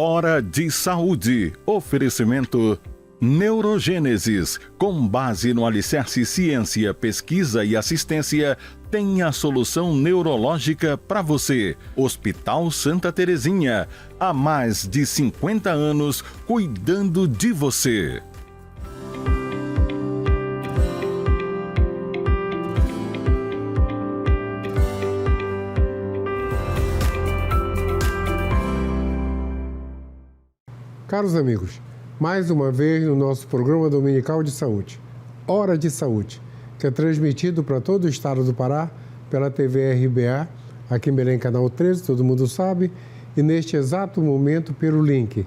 Hora de Saúde. Oferecimento Neurogênesis. Com base no alicerce ciência, pesquisa e assistência, tem a solução neurológica para você. Hospital Santa Terezinha. Há mais de 50 anos cuidando de você. Caros amigos, mais uma vez no nosso programa dominical de saúde, Hora de Saúde, que é transmitido para todo o estado do Pará pela TV RBA, aqui em Belém, canal 13, todo mundo sabe, e neste exato momento pelo link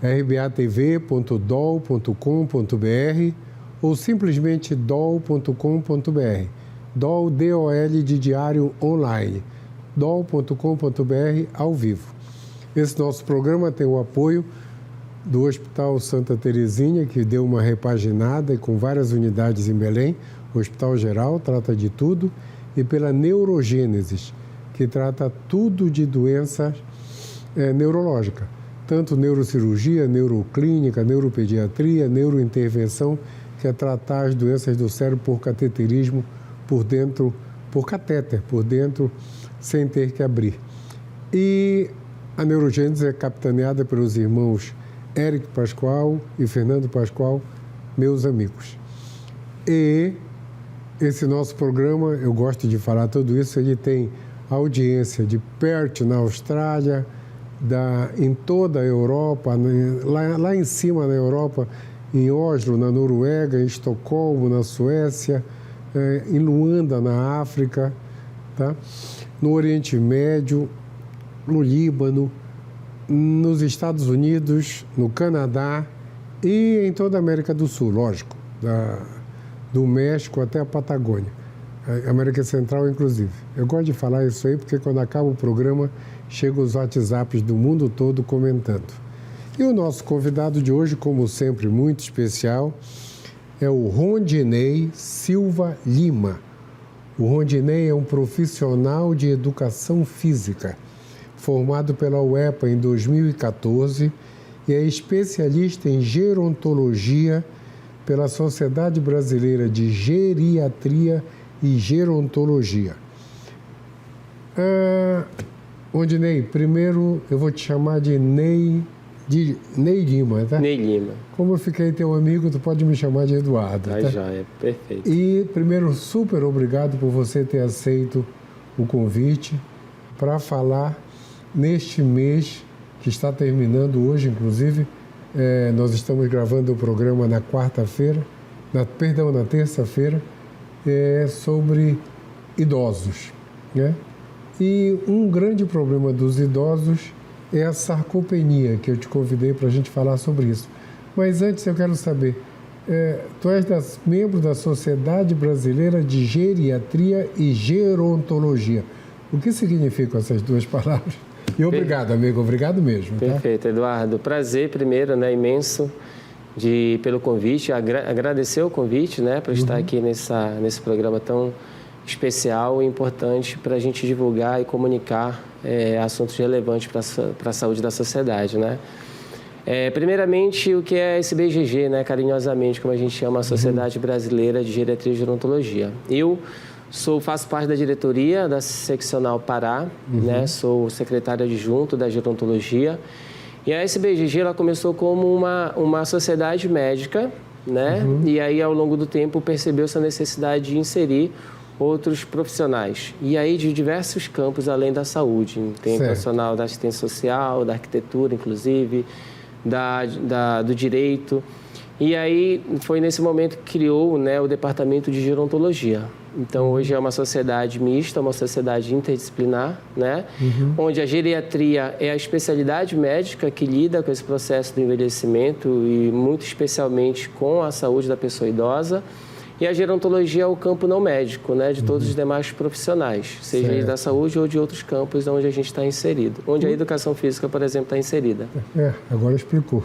rbatv.dol.com.br ou simplesmente dol.com.br, dol, D-O-L de diário online, dol.com.br ao vivo. Esse nosso programa tem o apoio do Hospital Santa Terezinha, que deu uma repaginada e com várias unidades em Belém, o Hospital Geral trata de tudo, e pela Neurogênesis, que trata tudo de doença neurológica, tanto neurocirurgia, neuroclínica, neuropediatria, neurointervenção, que é tratar as doenças do cérebro por cateterismo, por dentro, por catéter, por dentro, sem ter que abrir. E a Neurogênesis é capitaneada pelos irmãos Érico Pascoal e Fernando Pascoal, meus amigos. E esse nosso programa, eu gosto de falar tudo isso, ele tem audiência de Perth, na Austrália, em toda a Europa, lá em cima na Europa, em Oslo, na Noruega, em Estocolmo, na Suécia, em Luanda, na África, tá? No Oriente Médio, no Líbano, nos Estados Unidos, no Canadá e em toda a América do Sul, lógico, do México até a Patagônia, a América Central inclusive. Eu gosto de falar isso aí porque quando acaba o programa, chegam os WhatsApps do mundo todo comentando. E o nosso convidado de hoje, como sempre, muito especial, é o Rondinei Silva Lima. O Rondinei é um profissional de educação física, formado pela UEPA em 2014 e é especialista em gerontologia pela Sociedade Brasileira de Geriatria e Gerontologia. Rondinei, primeiro eu vou te chamar de Ney Lima, tá? Ney Lima. Como eu fiquei teu amigo, tu pode me chamar de Eduardo, Tá, tá? já, é perfeito. E primeiro, super obrigado por você ter aceito o convite para falar neste mês que está terminando hoje, inclusive, nós estamos gravando o programa na quarta-feira, na terça-feira, sobre idosos, né? E um grande problema dos idosos é a sarcopenia, que eu te convidei para a gente falar sobre isso. Mas antes eu quero saber, tu és membro da Sociedade Brasileira de Geriatria e Gerontologia. O que significam essas duas palavras? E obrigado, amigo, obrigado mesmo. Perfeito, tá? Eduardo. Prazer primeiro, né, imenso pelo convite, agradecer o convite, né, para estar aqui nesse programa tão especial e importante para a gente divulgar e comunicar assuntos relevantes para a saúde da sociedade, né. Primeiramente, o que é esse BGG, né, carinhosamente, como a gente chama, a Sociedade Brasileira de Geriatria e Gerontologia. Eu faço parte da diretoria da Seccional Pará, né? Sou secretário adjunto da gerontologia. E a SBGG ela começou como uma sociedade médica, né? E aí, ao longo do tempo, percebeu-se a necessidade de inserir outros profissionais. E aí, de diversos campos além da saúde. Tem profissional da assistência social, da arquitetura, inclusive, do direito. E aí, foi nesse momento que criou, né, o departamento de gerontologia. Então, hoje é uma sociedade mista, uma sociedade interdisciplinar, né? Onde a geriatria é a especialidade médica que lida com esse processo do envelhecimento e, muito especialmente, com a saúde da pessoa idosa. E a gerontologia é o campo não médico, né, de todos os demais profissionais, seja ele da saúde ou de outros campos onde a gente está inserido. Onde a educação física, por exemplo, está inserida. Agora explicou.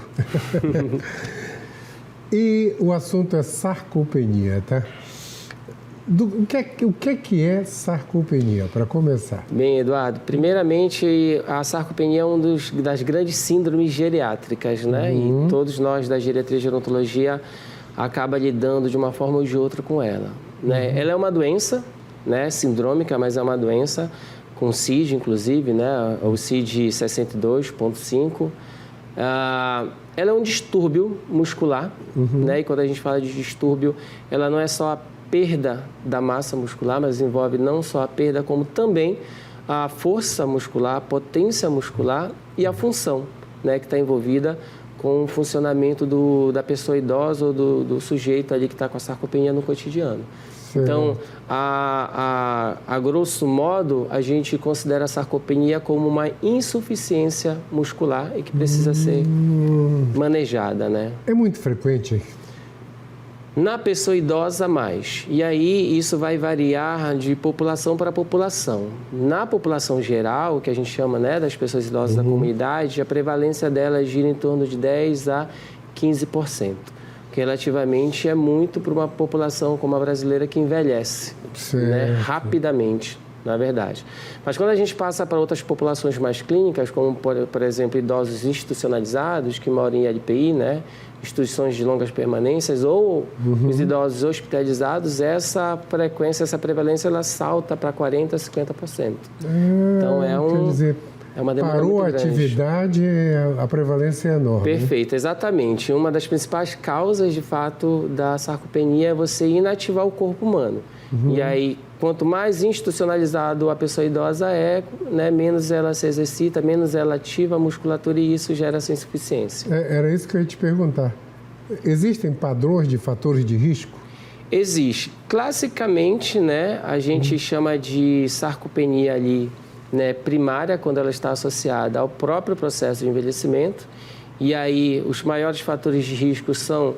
E o assunto é sarcopenia, tá? O que é sarcopenia, para começar? Bem, Eduardo, primeiramente, a sarcopenia é uma das grandes síndromes geriátricas, né? E todos nós da geriatria e gerontologia acaba lidando de uma forma ou de outra com ela, né? Ela é uma doença, né, sindrômica, mas é uma doença com CID, inclusive, né, o CID 62.5. Ela é um distúrbio muscular, né, e quando a gente fala de distúrbio, ela não é só a perda da massa muscular, mas envolve não só a perda, como também a força muscular, a potência muscular e a função, né, que está envolvida com o funcionamento da pessoa idosa ou do sujeito ali que está com a sarcopenia no cotidiano. Então, a grosso modo, a gente considera a sarcopenia como uma insuficiência muscular e que precisa ser manejada, né? É muito frequente? Na pessoa idosa, mais. E aí, isso vai variar de população para população. Na população geral, que a gente chama, né, das pessoas idosas da comunidade, a prevalência delas gira em torno de 10% a 15%. Que relativamente é muito para uma população como a brasileira que envelhece, né, rapidamente, na verdade. Mas quando a gente passa para outras populações mais clínicas, como, por exemplo, idosos institucionalizados que moram em LPI, né, instituições de longas permanências, ou os idosos hospitalizados, essa frequência, essa prevalência, ela salta para 40% a 50%. Então, quer dizer, é uma demanda parou muito a grande. Atividade, a prevalência é enorme. Perfeito, exatamente. Uma das principais causas, de fato, da sarcopenia é você inativar o corpo humano. E aí, quanto mais institucionalizado a pessoa idosa é, né, menos ela se exercita, menos ela ativa a musculatura e isso gera essa insuficiência. Era isso que eu ia te perguntar. Existem padrões de fatores de risco? Existe. Classicamente, né, a gente chama de sarcopenia ali, né, primária, quando ela está associada ao próprio processo de envelhecimento. E aí, os maiores fatores de risco são,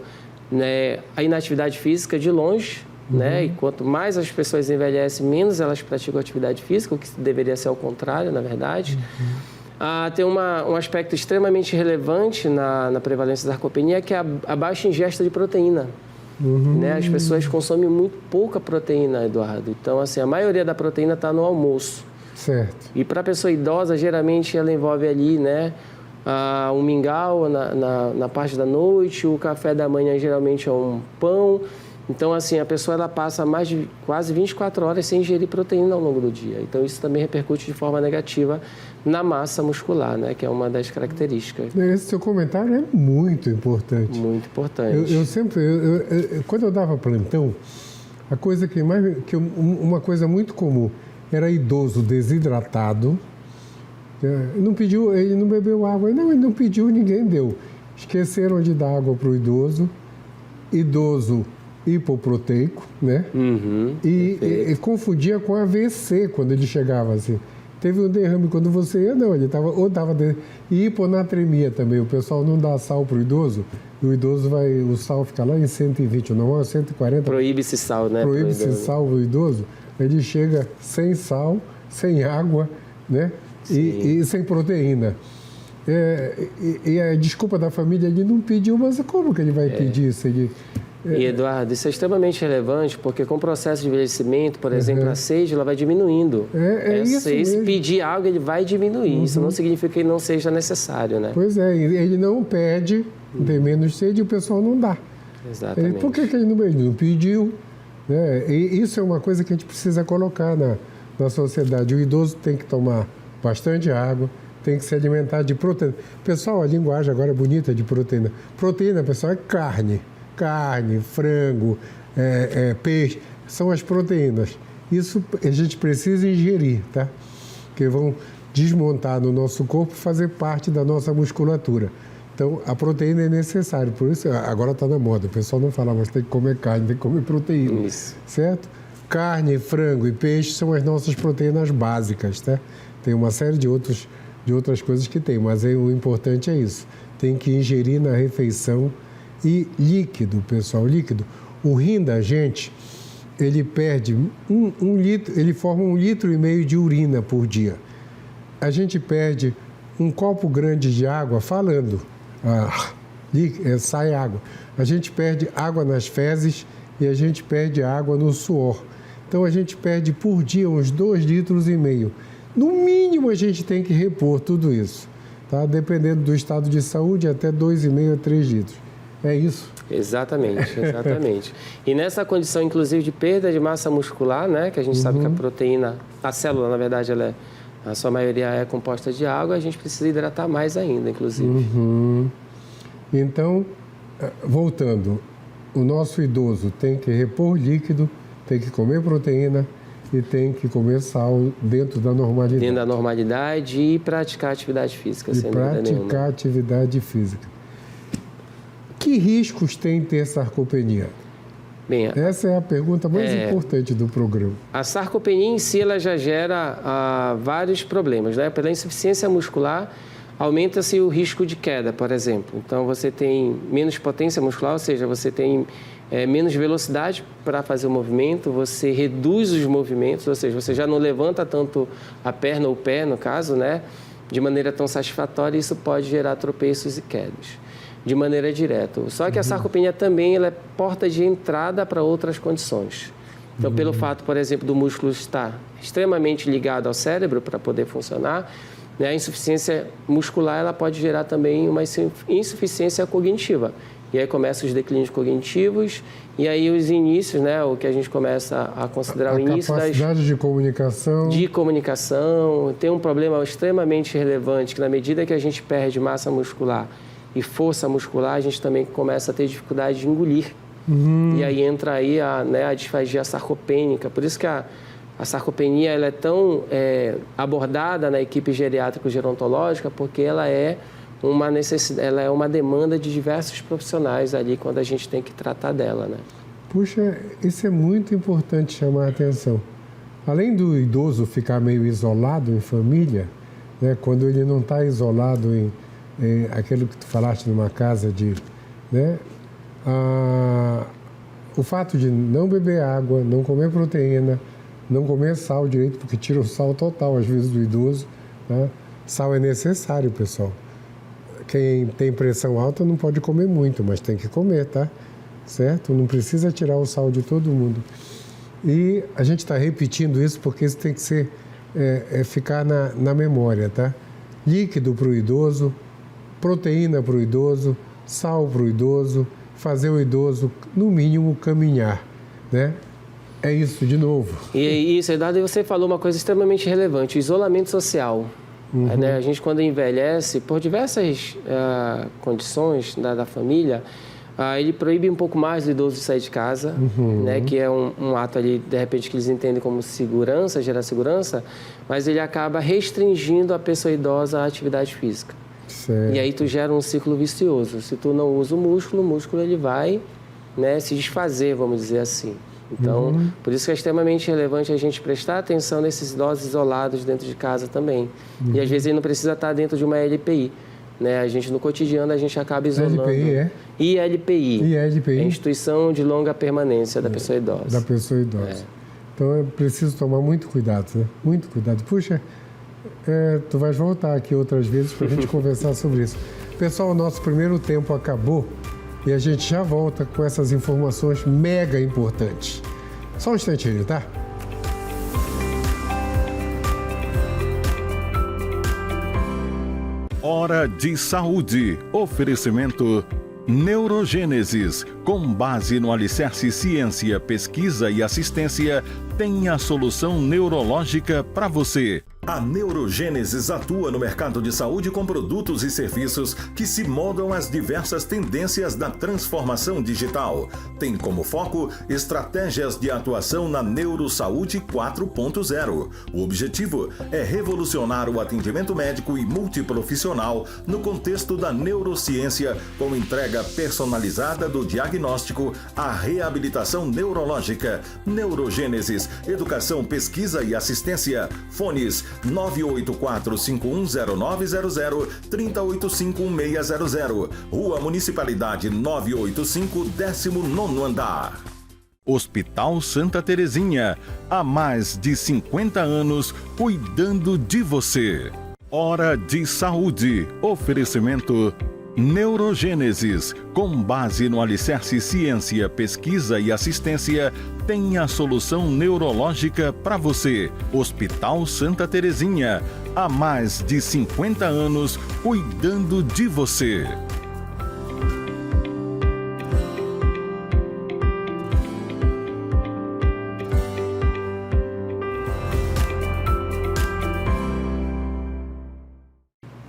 né, a inatividade física de longe, né, e quanto mais as pessoas envelhecem, menos elas praticam atividade física, o que deveria ser ao contrário, na verdade. Tem um aspecto extremamente relevante na prevalência da sarcopenia, que é a baixa ingesta de proteína. Né? As pessoas consomem muito pouca proteína, Eduardo. Então, assim, a maioria da proteína está no almoço. Certo. E para a pessoa idosa, geralmente ela envolve ali, né, um mingau na parte da noite, o café da manhã geralmente é um pão. Então, assim, a pessoa ela passa mais de quase 24 horas sem ingerir proteína ao longo do dia. Então, isso também repercute de forma negativa na massa muscular, né, que é uma das características. Esse seu comentário é muito importante. Muito importante. Eu sempre, quando eu dava plantão, a coisa uma coisa muito comum era idoso desidratado, ele não bebeu água, ele não pediu, ninguém deu. Esqueceram de dar água para o idoso hipoproteico, né? E confundia com AVC quando ele chegava assim. Teve um derrame quando você ia, não, ele estava, e hiponatremia também, o pessoal não dá sal para o idoso, e o idoso o sal fica lá em 120, o normal é 140. Proíbe-se sal, né? Proíbe-se sal o idoso, ele chega sem sal, sem água, né? E sem proteína. E a desculpa da família, ele não pediu, mas como que ele vai pedir isso? E, Eduardo, isso é extremamente relevante, porque com o processo de envelhecimento, por exemplo, a sede ela vai diminuindo. Se pedir algo, ele vai diminuir. Isso não significa que não seja necessário, né? Pois é, ele não pede, tem menos sede e o pessoal não dá. Exatamente. Por que ele não pediu? Né? E isso é uma coisa que a gente precisa colocar na sociedade. O idoso tem que tomar bastante água, tem que se alimentar de proteína. Pessoal, a linguagem agora é bonita de proteína. Proteína, pessoal, é carne, frango, peixe, são as proteínas. Isso a gente precisa ingerir, tá? Que vão desmontar no nosso corpo e fazer parte da nossa musculatura. Então, a proteína é necessária, por isso agora está na moda. O pessoal não fala, mas tem que comer carne, tem que comer proteína, isso. Certo? Carne, frango e peixe são as nossas proteínas básicas, tá? Tem uma série de outras coisas que tem, mas o importante é isso. Tem que ingerir na refeição. E líquido, pessoal, líquido. O rim da gente, ele perde um litro, ele forma 1,5 litro de urina por dia. A gente perde um copo grande de água falando, sai água. A gente perde água nas fezes e a gente perde água no suor. Então a gente perde por dia uns 2,5 litros. No mínimo a gente tem que repor tudo isso, tá? Dependendo do estado de saúde, até 2,5 a 3 litros. É isso? Exatamente, exatamente. E nessa condição, inclusive, de perda de massa muscular, né, que a gente sabe que a proteína, a célula, na verdade, a sua maioria é composta de água, a gente precisa hidratar mais ainda, inclusive. Então, voltando, o nosso idoso tem que repor líquido, tem que comer proteína e tem que comer sal dentro da normalidade. Dentro da normalidade e praticar atividade física, sem dúvida nenhuma. Praticar atividade física. Que riscos tem ter sarcopenia? Bem, essa é a pergunta mais importante do programa. A sarcopenia em si, ela já gera vários problemas, né? Pela insuficiência muscular, aumenta-se o risco de queda, por exemplo. Então, você tem menos potência muscular, ou seja, você tem menos velocidade para fazer o movimento, você reduz os movimentos, ou seja, você já não levanta tanto a perna ou o pé, no caso, né? De maneira tão satisfatória, isso pode gerar tropeços e quedas de maneira direta. Só que a sarcopenia também ela é porta de entrada para outras condições. Então, pelo fato, por exemplo, do músculo estar extremamente ligado ao cérebro para poder funcionar, né, a insuficiência muscular ela pode gerar também uma insuficiência cognitiva. E aí começam os declínios cognitivos e aí os inícios, né, o que a gente começa a considerar o início das... capacidade de comunicação. De comunicação. Tem um problema extremamente relevante que na medida que a gente perde massa muscular e força muscular, a gente também começa a ter dificuldade de engolir. E aí entra aí a disfagia sarcopênica. Por isso que a sarcopenia ela é tão abordada na equipe geriátrico-gerontológica, porque ela é uma necessidade, ela é uma demanda de diversos profissionais ali quando a gente tem que tratar dela, né? Puxa, isso é muito importante chamar a atenção. Além do idoso ficar meio isolado em família, né, quando ele não está isolado em aquilo que tu falaste numa casa né? O fato de não beber água, não comer proteína, não comer sal direito, porque tira o sal total, às vezes, do idoso. Tá? Sal é necessário, pessoal. Quem tem pressão alta não pode comer muito, mas tem que comer, tá? Certo? Não precisa tirar o sal de todo mundo. E a gente está repetindo isso porque isso tem que ser, ficar na memória, tá? Líquido para o idoso, proteína para o idoso, sal para o idoso, fazer o idoso, no mínimo, caminhar, né? É isso, de novo. E isso, Eduardo, você falou uma coisa extremamente relevante, o isolamento social. Né? A gente, quando envelhece, por diversas condições da família, ele proíbe um pouco mais do idoso de sair de casa, né? Que é um ato ali, de repente, que eles entendem como segurança, gerar segurança, mas ele acaba restringindo a pessoa idosa à atividade física. Certo. E aí tu gera um ciclo vicioso. Se tu não usa o músculo ele vai, né, se desfazer, vamos dizer assim. Então, por isso que é extremamente relevante a gente prestar atenção nesses idosos isolados dentro de casa também. E às vezes ele não precisa estar dentro de uma LPI. Né? A gente, no cotidiano, a gente acaba isolando. LPI ILPI. ILPI. É a Instituição de Longa Permanência da Pessoa Idosa. Da pessoa idosa. Então, é preciso tomar muito cuidado, né? Muito cuidado. Puxa, tu vais voltar aqui outras vezes para a gente conversar sobre isso. Pessoal, o nosso primeiro tempo acabou e a gente já volta com essas informações mega importantes. Só um instantinho, tá? Hora de Saúde. Oferecimento Neurogênesis. Com base no alicerce ciência, pesquisa e assistência, tem a solução neurológica para você. A Neurogênesis atua no mercado de saúde com produtos e serviços que se moldam às diversas tendências da transformação digital. Tem como foco estratégias de atuação na Neurosaúde 4.0. O objetivo é revolucionar o atendimento médico e multiprofissional no contexto da neurociência, com entrega personalizada do diagnóstico à reabilitação neurológica. Neurogênesis, educação, pesquisa e assistência. Fones 984-510900, 3085-1600. Rua Municipalidade 985, 19º andar. Hospital Santa Terezinha. Há mais de 50 anos cuidando de você. Hora de Saúde. Oferecimento Neurogênesis, com base no alicerce ciência, pesquisa e assistência, tem a solução neurológica para você. Hospital Santa Terezinha, há mais de 50 anos cuidando de você.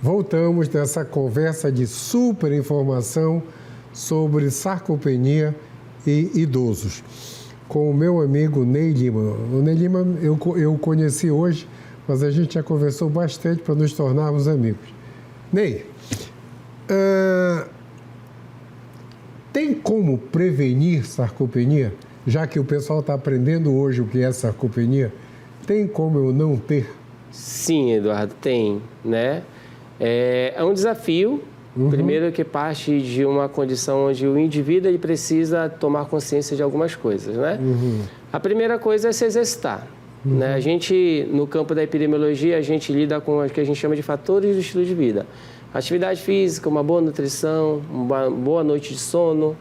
Voltamos dessa conversa de super informação sobre sarcopenia e idosos, com o meu amigo Ney Lima. O Ney Lima eu conheci hoje, mas a gente já conversou bastante para nos tornarmos amigos. Ney, tem como prevenir sarcopenia? Já que o pessoal está aprendendo hoje o que é sarcopenia, tem como eu não ter? Sim, Eduardo, tem, né? É um desafio, primeiro que parte de uma condição onde o indivíduo ele precisa tomar consciência de algumas coisas, né? A primeira coisa é se exercitar. Né? A gente, no campo da epidemiologia, a gente lida com o que a gente chama de fatores do estilo de vida. Atividade física, uma boa nutrição, uma boa noite de sono,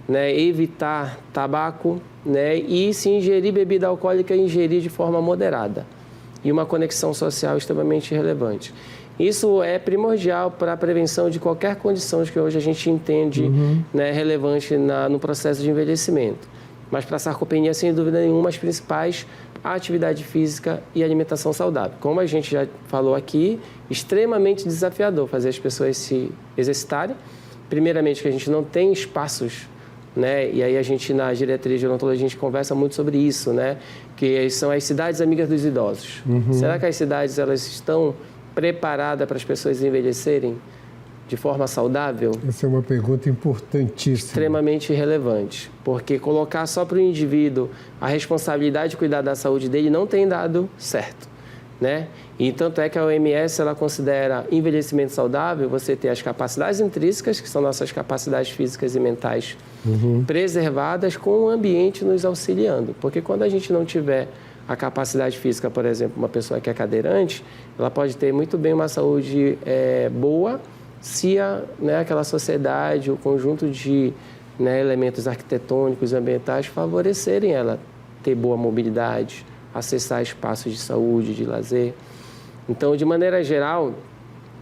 né? Evitar tabaco, né? E se ingerir bebida alcoólica, ingerir de forma moderada. E uma conexão social extremamente relevante. Isso é primordial para a prevenção de qualquer condição que hoje a gente entende né, relevante no processo de envelhecimento. Mas para a sarcopenia, sem dúvida nenhuma, as principais, a atividade física e a alimentação saudável. Como a gente já falou aqui, extremamente desafiador fazer as pessoas se exercitarem. Primeiramente, que a gente não tem espaços, né? E aí a gente, na diretriz de odontologia, a gente conversa muito sobre isso, né? Que são as cidades amigas dos idosos. Será que as cidades elas estão preparada para as pessoas envelhecerem de forma saudável? Essa é uma pergunta importantíssima. Extremamente relevante, porque colocar só para o indivíduo a responsabilidade de cuidar da saúde dele não tem dado certo, né? E tanto é que a OMS ela considera envelhecimento saudável você ter as capacidades intrínsecas, que são nossas capacidades físicas e mentais, preservadas com o ambiente nos auxiliando, porque quando a gente não tiver a capacidade física, por exemplo, uma pessoa que é cadeirante, ela pode ter muito bem uma saúde boa se aquela sociedade, o conjunto de elementos arquitetônicos e ambientais favorecerem ela ter boa mobilidade, acessar espaços de saúde, de lazer. Então, de maneira geral,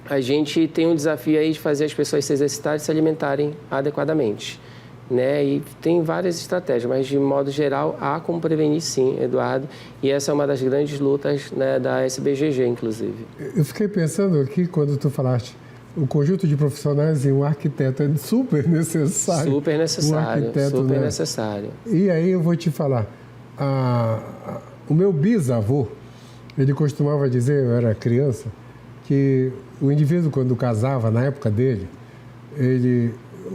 a gente tem um desafio aí de fazer as pessoas se exercitarem e se alimentarem adequadamente. Né? E tem várias estratégias, mas de modo geral há como prevenir sim, Eduardo, e essa é uma das grandes lutas né, da SBGG, inclusive. Eu fiquei pensando aqui, quando tu falaste, o conjunto de profissionais e um arquiteto é super necessário. Super necessário, super necessário. E aí eu vou te falar, o meu bisavô, ele costumava dizer, eu era criança, que o indivíduo quando casava, na época dele,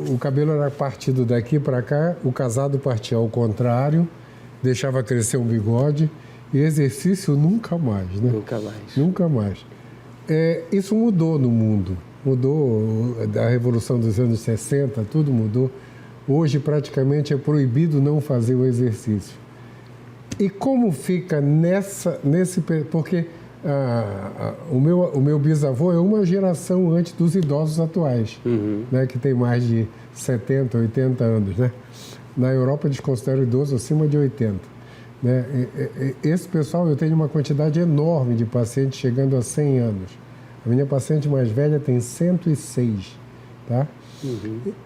o cabelo era partido daqui para cá, o casado partia ao contrário, deixava crescer um bigode e exercício nunca mais, né? Nunca mais. Nunca mais. Isso mudou no mundo, mudou da Revolução dos anos 60, tudo mudou. Hoje praticamente é proibido não fazer o exercício. E como fica porque o meu bisavô é uma geração antes dos idosos atuais, né, que tem mais de 70, 80 anos. Né? Na Europa, eles consideram idoso acima de 80. Né? Esse pessoal, eu tenho uma quantidade enorme de pacientes chegando a 100 anos. A minha paciente mais velha tem 106, tá?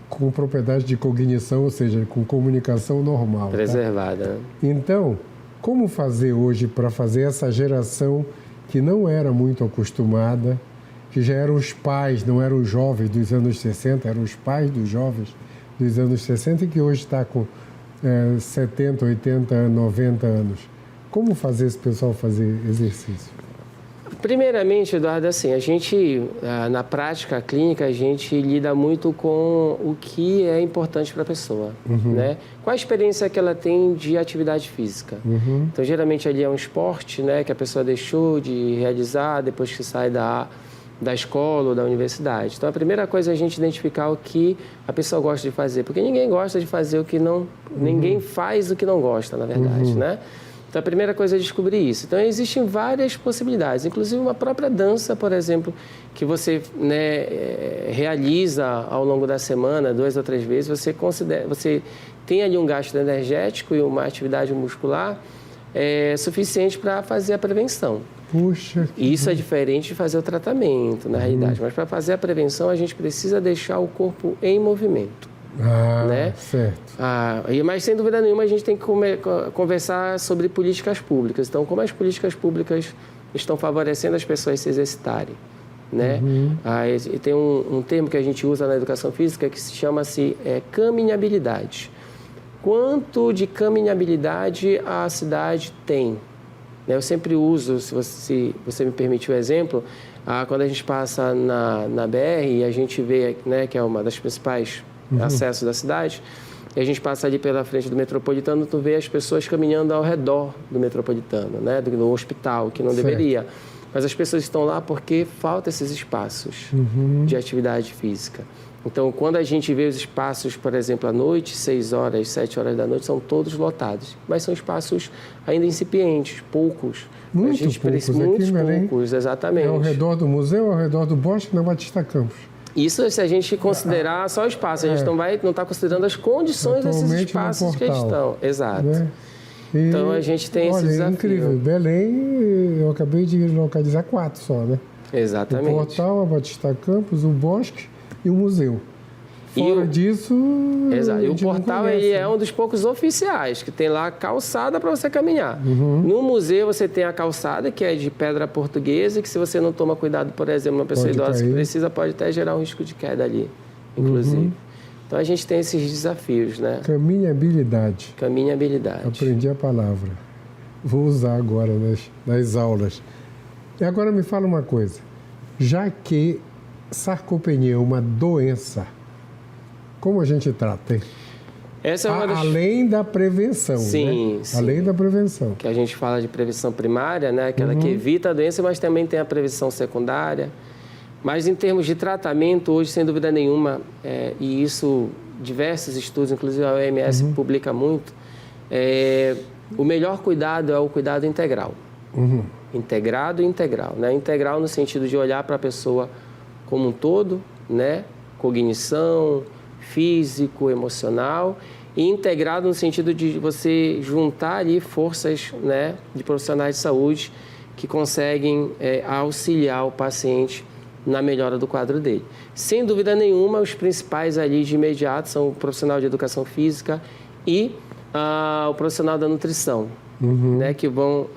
Com propriedade de cognição, ou seja, com comunicação normal. Preservada. Tá? Então, como fazer hoje para fazer essa geração que não era muito acostumada, que já eram os pais, não eram os jovens dos anos 60, eram os pais dos jovens dos anos 60 e que hoje está com 70, 80, 90 anos. Como fazer esse pessoal fazer exercício? Primeiramente, Eduardo, assim, a gente, na prática clínica, a gente lida muito com o que é importante para a pessoa, né? Qual a experiência que ela tem de atividade física? Então, geralmente, ali é um esporte, né, que a pessoa deixou de realizar depois que sai da escola ou da universidade. Então, a primeira coisa é a gente identificar o que a pessoa gosta de fazer, porque ninguém gosta de fazer o que não... Ninguém faz o que não gosta, na verdade, né? Então, a primeira coisa é descobrir isso. Então, existem várias possibilidades, inclusive uma própria dança, por exemplo, que você, né, realiza ao longo da semana, 2 ou 3 vezes, você tem ali um gasto energético e uma atividade muscular suficiente para fazer a prevenção. Puxa. Isso é diferente de fazer o tratamento, na realidade. Mas para fazer a prevenção, a gente precisa deixar o corpo em movimento. Né? Certo. Mas, sem dúvida nenhuma, a gente tem que conversar sobre políticas públicas. Então, como as políticas públicas estão favorecendo as pessoas se exercitarem, né? E tem um termo que a gente usa na educação física que se chama-se caminhabilidade. Quanto de caminhabilidade a cidade tem? Eu sempre uso, se você me permite o exemplo, quando a gente passa na BR e a gente vê, né, que é uma das principais acessos da cidade, e a gente passa ali pela frente do metropolitano, tu vê as pessoas caminhando ao redor do metropolitano, né, do hospital, que não deveria. Mas as pessoas estão lá porque faltam esses espaços de atividade física. Então, quando a gente vê os espaços, por exemplo, à noite, 6 horas, 7 horas da noite, são todos lotados. Mas são espaços ainda incipientes, poucos. Muitos poucos, exatamente. É ao redor do museu, ao redor do Bosque, na Batista Campos. Isso se a gente considerar só o espaço. A gente não está considerando as condições desses espaços que estão. Exato. Né? Então, a gente tem esse desafio. Incrível. Belém, eu acabei de localizar 4 só, né? Exatamente. O Portal, a Batista Campos, o Bosque e o museu. Fora disso... Exato. E o Portal ele é um dos poucos oficiais, que tem lá calçada para você caminhar. No museu você tem a calçada, que é de pedra portuguesa, que se você não toma cuidado, por exemplo, uma pessoa idosa que precisa, pode até gerar um risco de queda ali, inclusive. Então a gente tem esses desafios, né? Caminhabilidade. Caminhabilidade. Aprendi a palavra. Vou usar agora nas aulas. E agora me fala uma coisa. Já que sarcopenia é uma doença, como a gente trata, hein? Essa é uma das... Além da prevenção, sim, né? Sim. Além da prevenção. Que a gente fala de prevenção primária, né? Aquela que evita a doença, mas também tem a prevenção secundária. Mas em termos de tratamento, hoje, sem dúvida nenhuma, e isso diversos estudos, inclusive a OMS publica muito, o melhor cuidado é o cuidado integral. Integrado e integral, né? Integral no sentido de olhar para a pessoa como um todo, né? Cognição, físico, emocional, e integrado no sentido de você juntar ali forças, né, de profissionais de saúde que conseguem auxiliar o paciente na melhora do quadro dele. Sem dúvida nenhuma, os principais ali de imediato são o profissional de educação física e o profissional da nutrição, né, que vão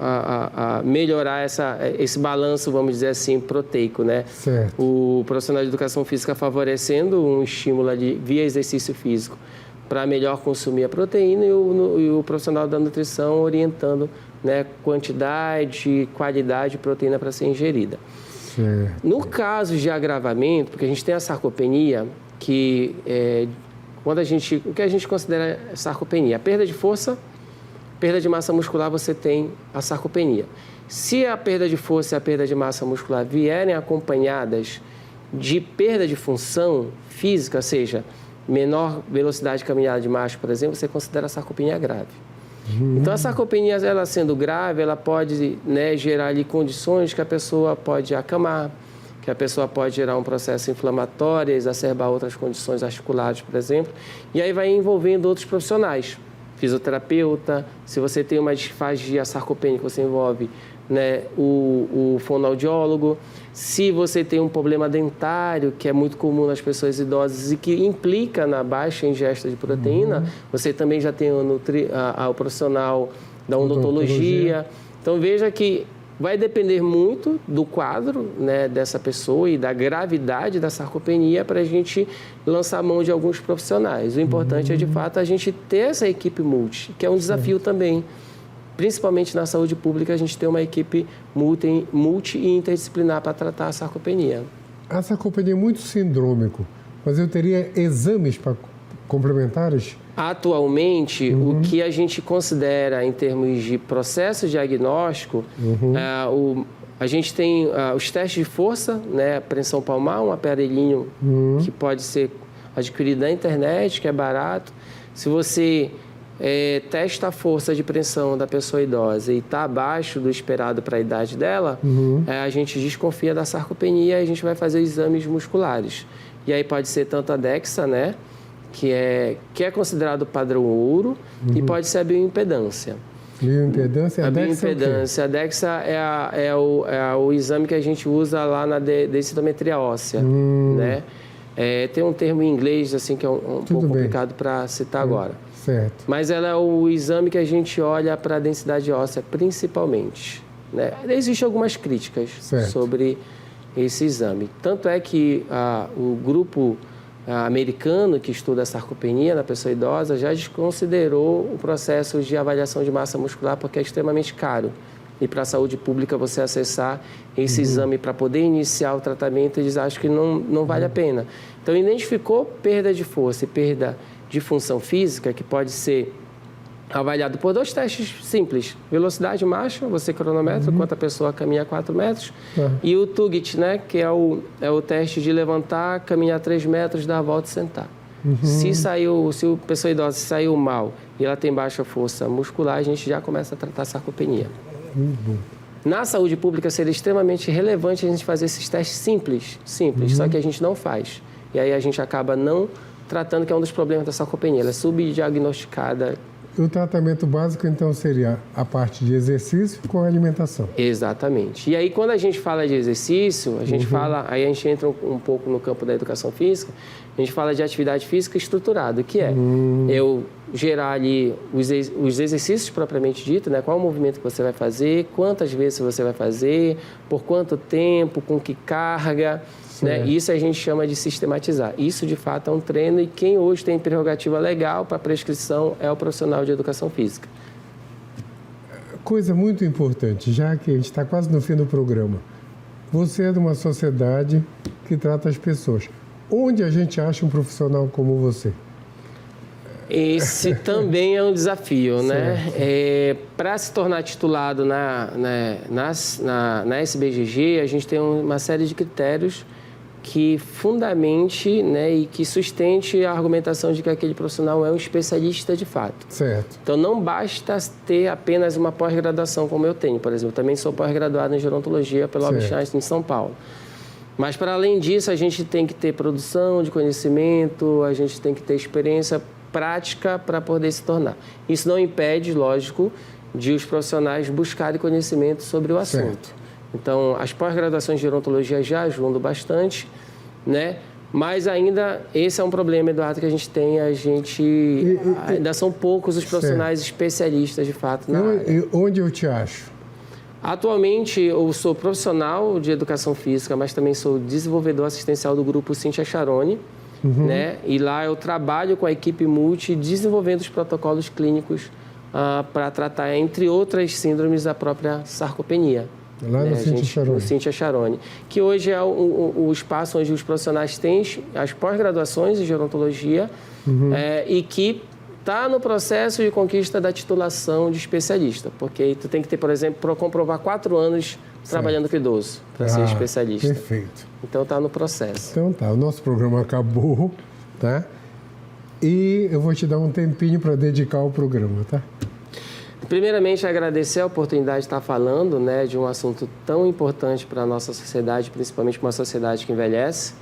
melhorar esse balanço, vamos dizer assim, proteico, né? Certo. O profissional de educação física favorecendo um estímulo ali via exercício físico para melhor consumir a proteína e o profissional da nutrição orientando, né, quantidade e qualidade de proteína para ser ingerida. Certo. No caso de agravamento, porque a gente tem a sarcopenia, que o que a gente considera sarcopenia? A perda de força, perda de massa muscular, você tem a sarcopenia. Se a perda de força e a perda de massa muscular vierem acompanhadas de perda de função física, ou seja, menor velocidade de caminhada de marcha, por exemplo, você considera a sarcopenia grave. Então, a sarcopenia, ela sendo grave, ela pode, né, gerar ali condições que a pessoa pode acamar, que a pessoa pode gerar um processo inflamatório, exacerbar outras condições articulares, por exemplo, e aí vai envolvendo outros profissionais. Fisioterapeuta, se você tem uma disfagia sarcopênica, você envolve, né, o fonoaudiólogo. Se você tem um problema dentário, que é muito comum nas pessoas idosas e que implica na baixa ingesta de proteína, você também já tem o profissional da odontologia. Então, veja que vai depender muito do quadro, né, dessa pessoa e da gravidade da sarcopenia para a gente lançar mão de alguns profissionais. O importante é, de fato, a gente ter essa equipe multi, que é um desafio também. Principalmente na saúde pública, a gente tem uma equipe multi e interdisciplinar para tratar a sarcopenia. A sarcopenia é muito sindrômico, mas eu teria exames complementares? Atualmente, o que a gente considera em termos de processo diagnóstico, a gente tem os testes de força, né, pressão palmar, um aparelhinho que pode ser adquirido na internet, que é barato. Se você testa a força de pressão da pessoa idosa e está abaixo do esperado para a idade dela, a gente desconfia da sarcopenia e a gente vai fazer exames musculares. E aí pode ser tanto a DEXA, né, que é considerado padrão ouro, e pode ser a bioimpedância. Bioimpedância? A bioimpedância. A DEXA é o exame que a gente usa lá na densitometria óssea, né? Tem um termo em inglês assim que é um pouco complicado para citar agora. Certo. Mas ela é o exame que a gente olha para a densidade óssea, principalmente, né? Existem algumas críticas sobre esse exame. Tanto é que o grupo americano que estuda a sarcopenia na pessoa idosa já desconsiderou o processo de avaliação de massa muscular porque é extremamente caro. E para a saúde pública você acessar esse exame para poder iniciar o tratamento, eles acham que não vale a pena. Então, identificou perda de força e perda de função física, que pode ser avaliado por 2 testes simples. Velocidade marcha, você cronometra enquanto a pessoa caminha 4 metros. E o TUGIT, né, que é o teste de levantar, caminhar 3 metros, dar a volta e sentar. Se a pessoa idosa saiu mal e ela tem baixa força muscular, a gente já começa a tratar a sarcopenia. Na saúde pública seria extremamente relevante a gente fazer esses testes simples, só que a gente não faz. E aí a gente acaba não tratando, que é um dos problemas da sarcopenia. Ela é subdiagnosticada. O tratamento básico, então, seria a parte de exercício com alimentação. Exatamente. E aí, quando a gente fala de exercício, a gente fala, aí a gente entra um pouco no campo da educação física, a gente fala de atividade física estruturada, que é eu gerar ali os exercícios propriamente dito, né? Qual o movimento que você vai fazer, quantas vezes você vai fazer, por quanto tempo, com que carga, né? Isso a gente chama de sistematizar. Isso, de fato, é um treino e quem hoje tem prerrogativa legal para prescrição é o profissional de educação física. Coisa muito importante, já que a gente está quase no fim do programa. Você é de uma sociedade que trata as pessoas. Onde a gente acha um profissional como você? Esse também é um desafio, né? Para se tornar titulado na SBGG, a gente tem uma série de critérios que fundamente, né, e que sustente a argumentação de que aquele profissional é um especialista de fato. Certo. Então, não basta ter apenas uma pós-graduação como eu tenho, por exemplo. Eu também sou pós-graduado em gerontologia pela Albert Einstein em São Paulo. Mas, para além disso, a gente tem que ter produção de conhecimento, a gente tem que ter experiência prática para poder se tornar. Isso não impede, lógico, de os profissionais buscarem conhecimento sobre o assunto. Certo. Então, as pós-graduações de gerontologia já ajudam bastante, né? Mas ainda, esse é um problema, Eduardo, que a gente tem. Ainda são poucos os profissionais especialistas, de fato, na área. E onde eu te acho? Atualmente, eu sou profissional de educação física, mas também sou desenvolvedor assistencial do grupo Cíntia Charoni, né? E lá eu trabalho com a equipe multi, desenvolvendo os protocolos clínicos para tratar, entre outras síndromes, a própria sarcopenia. Lá no Cíntia Charoni. No Cíntia Charoni, que hoje é o espaço onde os profissionais têm as pós-graduações em gerontologia e que está no processo de conquista da titulação de especialista, porque tu tem que ter, por exemplo, para comprovar 4 anos trabalhando com idoso para ser especialista. Perfeito. Então está no processo. Então tá, o nosso programa acabou, tá? E eu vou te dar um tempinho para dedicar ao programa, tá? Primeiramente, agradecer a oportunidade de estar falando, né, de um assunto tão importante para a nossa sociedade, principalmente uma sociedade que envelhece.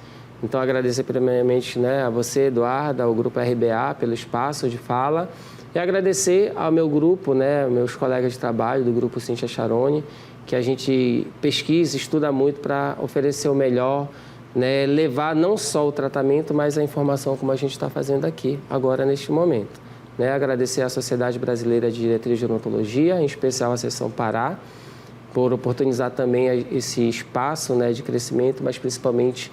Então, agradecer primeiramente, né, a você, Eduardo, ao Grupo RBA, pelo espaço de fala. E agradecer ao meu grupo, né, meus colegas de trabalho do Grupo Cíntia Charoni, que a gente pesquisa, estuda muito para oferecer o melhor, né, levar não só o tratamento, mas a informação como a gente está fazendo aqui, agora, neste momento. Né, agradecer à Sociedade Brasileira de Diretriz de Gerontologia, em especial a Seção Pará, por oportunizar também esse espaço, né, de crescimento, mas principalmente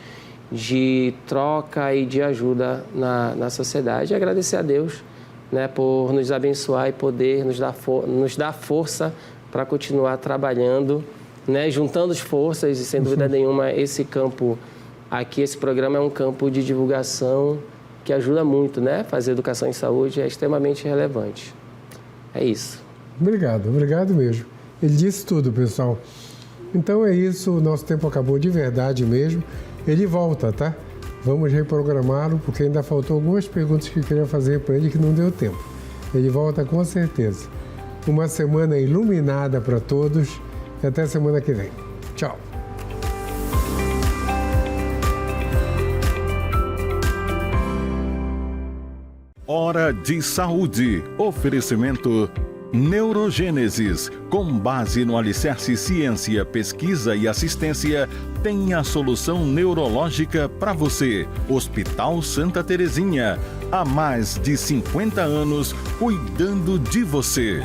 de troca e de ajuda na sociedade. E agradecer a Deus, né, por nos abençoar e poder nos dar força para continuar trabalhando, né, juntando as forças e, sem dúvida nenhuma, esse campo aqui, esse programa é um campo de divulgação que ajuda muito, né? Fazer educação em saúde é extremamente relevante. É isso. Obrigado mesmo. Ele disse tudo, pessoal. Então é isso, o nosso tempo acabou de verdade mesmo. Ele volta, tá? Vamos reprogramá-lo, porque ainda faltou algumas perguntas que eu queria fazer para ele que não deu tempo. Ele volta com certeza. Uma semana iluminada para todos e até semana que vem. Tchau. Hora de Saúde. Oferecimento Neurogênesis. Com base no alicerce ciência, pesquisa e assistência, tem a solução neurológica para você. Hospital Santa Terezinha. Há mais de 50 anos cuidando de você.